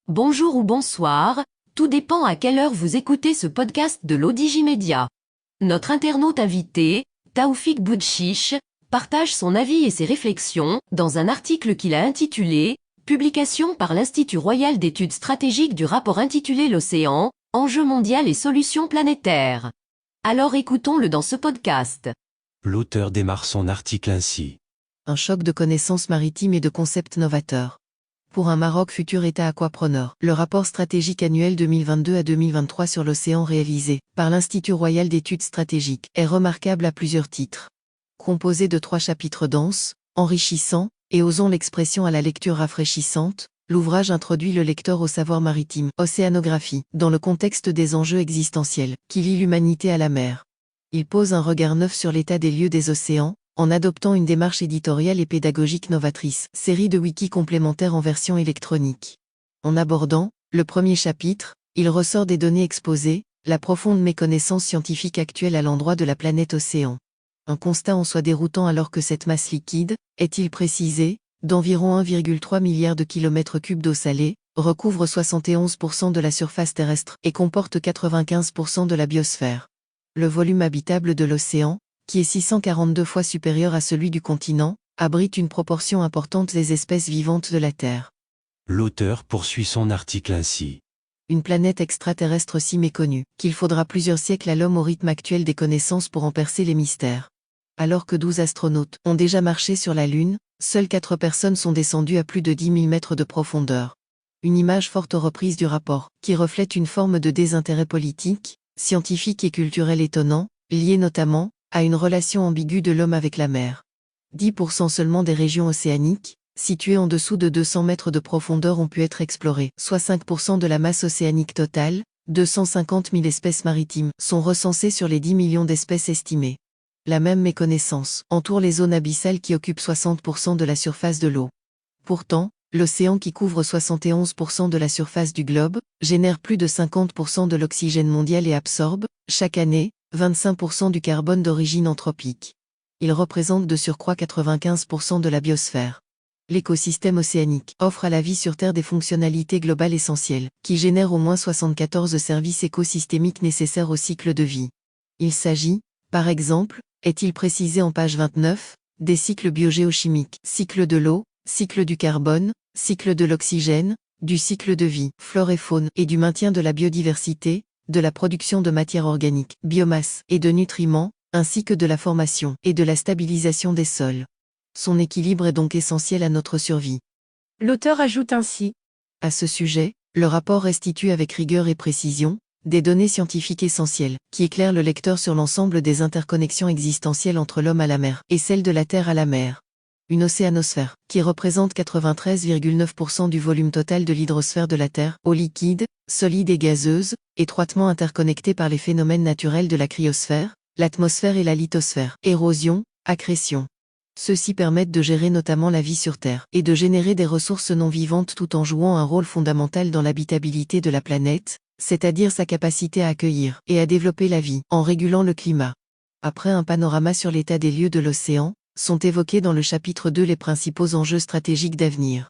Bonjour ou bonsoir, tout dépend à quelle heure vous écoutez ce podcast de l'Odigimédia. Notre internaute invité, Taoufik Boudchiche, partage son avis et ses réflexions dans un article qu'il a intitulé « Publication par l'Institut Royal d'Études Stratégiques du rapport intitulé L'Océan, enjeux mondiaux et solutions planétaires ». Alors écoutons-le dans ce podcast. L'auteur démarre son article ainsi. Un choc de connaissances maritimes et de concepts novateurs. Pour un Maroc futur État aquapreneur, le rapport stratégique annuel 2022 à 2023 sur l'océan réalisé par l'Institut Royal d'Études Stratégiques est remarquable à plusieurs titres. Composé de 3 chapitres denses, enrichissants, et osons l'expression à la lecture rafraîchissante, l'ouvrage introduit le lecteur au savoir maritime, océanographie, dans le contexte des enjeux existentiels qui lient l'humanité à la mer. Il pose un regard neuf sur l'état des lieux des océans, en adoptant une démarche éditoriale et pédagogique novatrice, série de wikis complémentaires en version électronique. En abordant le premier chapitre, il ressort des données exposées, la profonde méconnaissance scientifique actuelle à l'endroit de la planète océan. Un constat en soi déroutant alors que cette masse liquide, est-il précisé, d'environ 1,3 milliard de kilomètres cubes d'eau salée, recouvre 71% de la surface terrestre et comporte 95% de la biosphère. Le volume habitable de l'océan, qui est 642 fois supérieur à celui du continent, abrite une proportion importante des espèces vivantes de la Terre. L'auteur poursuit son article ainsi. Une planète extraterrestre si méconnue, qu'il faudra plusieurs siècles à l'homme au rythme actuel des connaissances pour en percer les mystères. Alors que 12 astronautes ont déjà marché sur la Lune, seules 4 personnes sont descendues à plus de 10 000 mètres de profondeur. Une image forte reprise du rapport, qui reflète une forme de désintérêt politique, scientifique et culturel étonnant, lié notamment à une relation ambiguë de l'homme avec la mer. 10% seulement des régions océaniques, situées en dessous de 200 mètres de profondeur ont pu être explorées, soit 5% de la masse océanique totale. 250 000 espèces maritimes sont recensées sur les 10 millions d'espèces estimées. La même méconnaissance entoure les zones abyssales qui occupent 60% de la surface de l'eau. Pourtant, l'océan qui couvre 71% de la surface du globe, génère plus de 50% de l'oxygène mondial et absorbe, chaque année, 25% du carbone d'origine anthropique. Il représente de surcroît 95% de la biosphère. L'écosystème océanique offre à la vie sur Terre des fonctionnalités globales essentielles, qui génèrent au moins 74 services écosystémiques nécessaires au cycle de vie. Il s'agit, par exemple, est-il précisé en page 29, des cycles biogéochimiques, cycle de l'eau, cycle du carbone, cycle de l'oxygène, du cycle de vie, flore et faune, et du maintien de la biodiversité, de la production de matière organique, biomasse et de nutriments, ainsi que de la formation et de la stabilisation des sols. Son équilibre est donc essentiel à notre survie. L'auteur ajoute ainsi. À ce sujet, le rapport restitue avec rigueur et précision des données scientifiques essentielles, qui éclairent le lecteur sur l'ensemble des interconnexions existentielles entre l'homme à la mer et celle de la Terre à la mer. Une océanosphère, qui représente 93,9% du volume total de l'hydrosphère de la Terre, eau liquide, solide et gazeuse, étroitement interconnectée par les phénomènes naturels de la cryosphère, l'atmosphère et la lithosphère, érosion, accrétion. Ceux-ci permettent de gérer notamment la vie sur Terre, et de générer des ressources non vivantes tout en jouant un rôle fondamental dans l'habitabilité de la planète, c'est-à-dire sa capacité à accueillir et à développer la vie, en régulant le climat. Après un panorama sur l'état des lieux de l'océan, sont évoqués dans le chapitre 2 les principaux enjeux stratégiques d'avenir.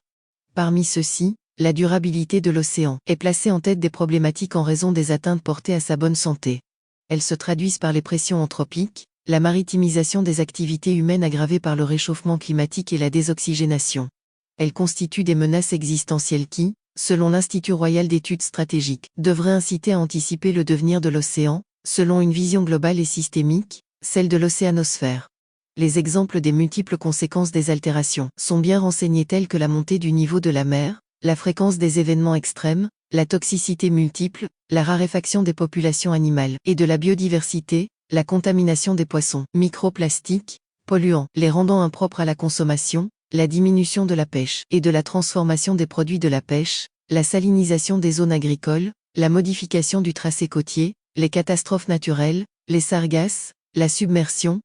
Parmi ceux-ci, la durabilité de l'océan est placée en tête des problématiques en raison des atteintes portées à sa bonne santé. Elles se traduisent par les pressions anthropiques, la maritimisation des activités humaines aggravée par le réchauffement climatique et la désoxygénation. Elles constituent des menaces existentielles qui, selon l'Institut Royal d'Études Stratégiques, devraient inciter à anticiper le devenir de l'océan, selon une vision globale et systémique, celle de l'océanosphère. Les exemples des multiples conséquences des altérations sont bien renseignés tels que la montée du niveau de la mer, la fréquence des événements extrêmes, la toxicité multiple, la raréfaction des populations animales et de la biodiversité, la contamination des poissons, microplastiques, polluants, les rendant impropres à la consommation, la diminution de la pêche et de la transformation des produits de la pêche, la salinisation des zones agricoles, la modification du tracé côtier, les catastrophes naturelles, les sargasses, la submersion.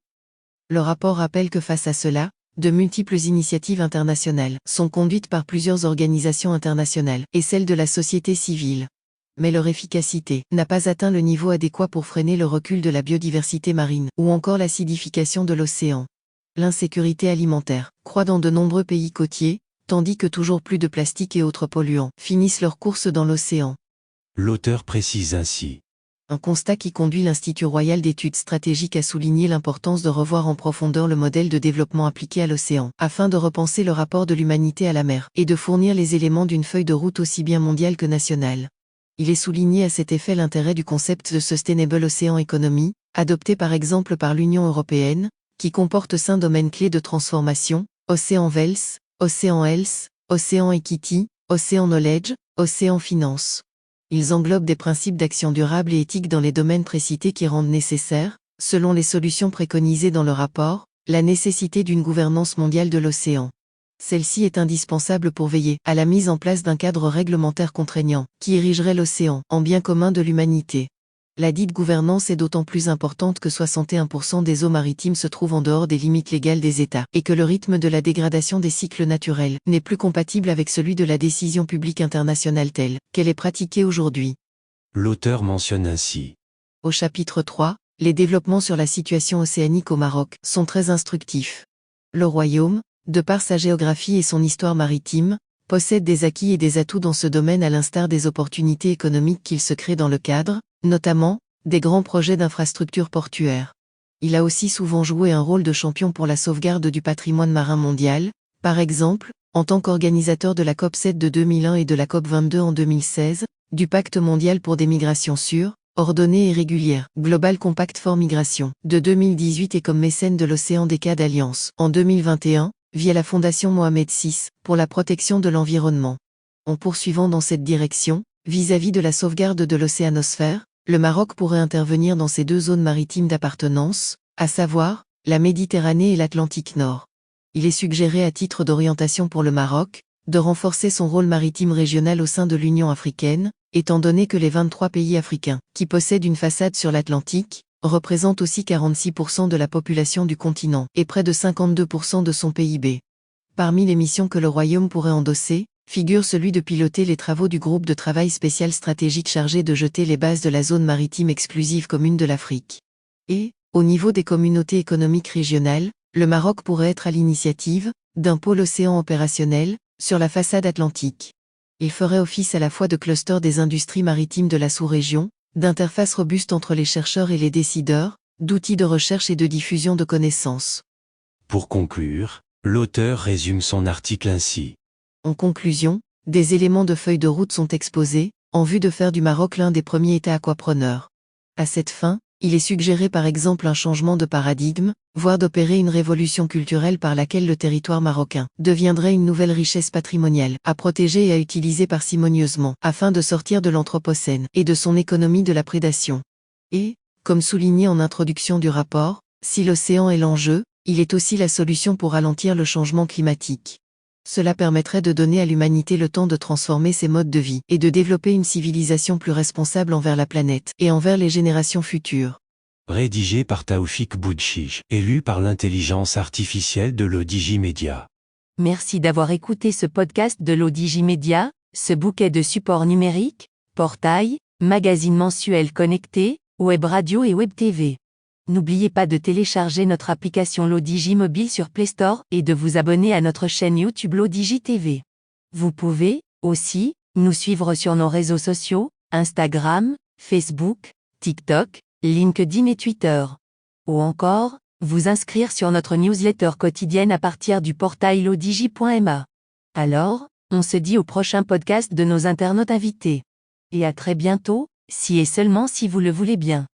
Le rapport rappelle que face à cela, de multiples initiatives internationales sont conduites par plusieurs organisations internationales et celles de la société civile. Mais leur efficacité n'a pas atteint le niveau adéquat pour freiner le recul de la biodiversité marine ou encore l'acidification de l'océan. L'insécurité alimentaire croît dans de nombreux pays côtiers, tandis que toujours plus de plastique et autres polluants finissent leur course dans l'océan. L'auteur précise ainsi. Un constat qui conduit l'Institut royal d'études stratégiques à souligner l'importance de revoir en profondeur le modèle de développement appliqué à l'océan, afin de repenser le rapport de l'humanité à la mer, et de fournir les éléments d'une feuille de route aussi bien mondiale que nationale. Il est souligné à cet effet l'intérêt du concept de Sustainable Ocean Economy, adopté par exemple par l'Union européenne, qui comporte 5 domaines clés de transformation: Océan Wealth, Océan Health, Océan Equity, Océan Knowledge, Océan Finance. Ils englobent des principes d'action durable et éthique dans les domaines précités qui rendent nécessaire, selon les solutions préconisées dans le rapport, la nécessité d'une gouvernance mondiale de l'océan. Celle-ci est indispensable pour veiller à la mise en place d'un cadre réglementaire contraignant, qui érigerait l'océan en bien commun de l'humanité. La dite gouvernance est d'autant plus importante que 61% des eaux maritimes se trouvent en dehors des limites légales des États, et que le rythme de la dégradation des cycles naturels n'est plus compatible avec celui de la décision publique internationale telle qu'elle est pratiquée aujourd'hui. L'auteur mentionne ainsi. Au chapitre 3, les développements sur la situation océanique au Maroc sont très instructifs. Le royaume, de par sa géographie et son histoire maritime, possède des acquis et des atouts dans ce domaine à l'instar des opportunités économiques qu'il se crée dans le cadre, notamment, des grands projets d'infrastructures portuaires. Il a aussi souvent joué un rôle de champion pour la sauvegarde du patrimoine marin mondial, par exemple, en tant qu'organisateur de la COP7 de 2001 et de la COP22 en 2016, du Pacte mondial pour des migrations sûres, ordonnées et régulières, Global Compact for Migration, de 2018 et comme mécène de l'Océan Decade Alliance, en 2021, via la Fondation Mohamed VI, pour la protection de l'environnement. En poursuivant dans cette direction, vis-à-vis de la sauvegarde de l'océanosphère, le Maroc pourrait intervenir dans ces 2 zones maritimes d'appartenance, à savoir, la Méditerranée et l'Atlantique Nord. Il est suggéré à titre d'orientation pour le Maroc, de renforcer son rôle maritime régional au sein de l'Union africaine, étant donné que les 23 pays africains, qui possèdent une façade sur l'Atlantique, représentent aussi 46% de la population du continent et près de 52% de son PIB. Parmi les missions que le Royaume pourrait endosser, figure celui de piloter les travaux du groupe de travail spécial stratégique chargé de jeter les bases de la zone maritime exclusive commune de l'Afrique. Et, au niveau des communautés économiques régionales, le Maroc pourrait être à l'initiative d'un pôle océan opérationnel sur la façade atlantique. Il ferait office à la fois de cluster des industries maritimes de la sous-région, d'interface robuste entre les chercheurs et les décideurs, d'outils de recherche et de diffusion de connaissances. Pour conclure, l'auteur résume son article ainsi. En conclusion, des éléments de feuille de route sont exposés, en vue de faire du Maroc l'un des premiers États aquapreneurs. À cette fin, il est suggéré par exemple un changement de paradigme, voire d'opérer une révolution culturelle par laquelle le territoire marocain deviendrait une nouvelle richesse patrimoniale, à protéger et à utiliser parcimonieusement, afin de sortir de l'anthropocène et de son économie de la prédation. Et, comme souligné en introduction du rapport, si l'océan est l'enjeu, il est aussi la solution pour ralentir le changement climatique. Cela permettrait de donner à l'humanité le temps de transformer ses modes de vie et de développer une civilisation plus responsable envers la planète et envers les générations futures. Rédigé par Taoufik Boudchiche et lu par l'intelligence artificielle de l'ODJ Media. Merci d'avoir écouté ce podcast de l'ODJ Media, ce bouquet de supports numériques, portail, magazine mensuel connecté, web radio et web TV. N'oubliez pas de télécharger notre application l'ODJ Mobile sur Play Store et de vous abonner à notre chaîne YouTube l'ODJ TV. Vous pouvez, aussi, nous suivre sur nos réseaux sociaux, Instagram, Facebook, TikTok, LinkedIn et Twitter. Ou encore, vous inscrire sur notre newsletter quotidienne à partir du portail l'odj.ma. Alors, on se dit au prochain podcast de nos internautes invités. Et à très bientôt, si et seulement si vous le voulez bien.